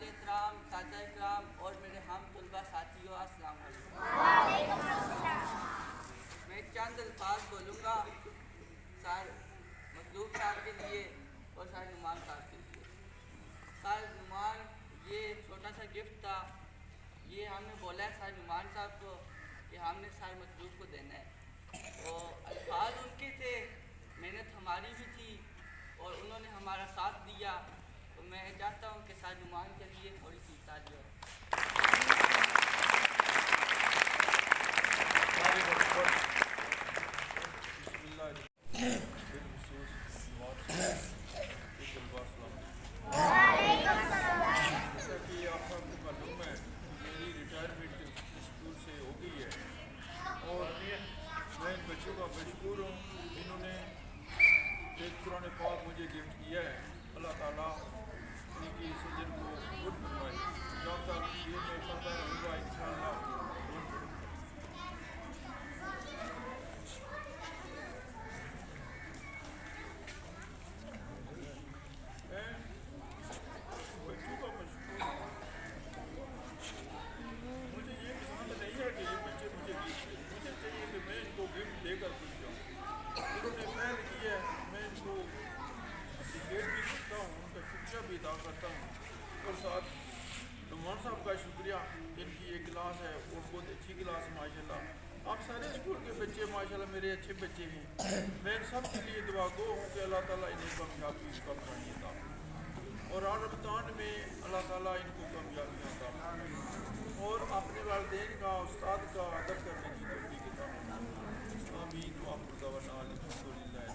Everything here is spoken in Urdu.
قابل احترام اساتذہ اکرام اور میرے ہم طلبہ ساتھیوں، السلام علیکم۔ میں چند الفاظ بولوں گا سر مطلوب صاحب کے لیے اور سر نعمان صاحب کے لیے۔ سر نعمان، یہ چھوٹا سا گفٹ تھا، یہ ہم نے بولا ہے سر نعمان صاحب کو کہ ہم نے سر مطلوب کو دینا ہے، اور الفاظ ان کے تھے، محنت ہماری بھی تھی اور انہوں نے ہمارا ساتھ دیا، تو میں چاہتا ہوں کہ سر نعمان کے لیے تھوڑی سی تالی ہو۔ جیسا کہ آپ سب کو معلوم ہے میری ریٹائرمنٹ اسکول سے ہو گئی ہے، اور میں ان بچوں کا مشکور ہوں، انہوں نے ایک قرآن پاک مجھے گفٹ کیا ہے۔ اللہ تعالیٰ ان کی سجن کو خود فرمائے، جب تک یہ میں پڑھتا رہوں گا انشاءاللہ قرآن پڑھوں گا۔ میں بچوں کا مشکور ہوں، مجھے یہ پسند نہیں ہے کہ یہ بچے مجھے گفٹ دیں، مجھے چاہیے کہ میں ان کو گفٹ دے کر خوش جاؤں۔ انہوں نے پہل کی ہے، میں ان کو اپریشیٹ بھی کرتا ہوں، ان کا شکریہ بھی ادا کرتا ہوں، اور ساتھ نعمان صاحب کا شکریہ، ان کی یہ کلاس ہے اور بہت اچھی کلاس ہے ماشاءاللہ۔ آپ سارے اسکول کے بچے ماشاءاللہ میرے اچھے بچے ہیں، میں ان سب کے لیے دعا گو ہوں کہ اللہ تعالیٰ انہیں کامیابی کا پانی عطا فرمائے، اور رمضان میں اللہ تعالیٰ ان کو کامیابیاں عطا فرمائے، اور اپنے والدین کا استاد کا ادب کرنے کی توفیق عطا فرمائے۔ آمین۔ وآخر دعوانا الحمدللہ۔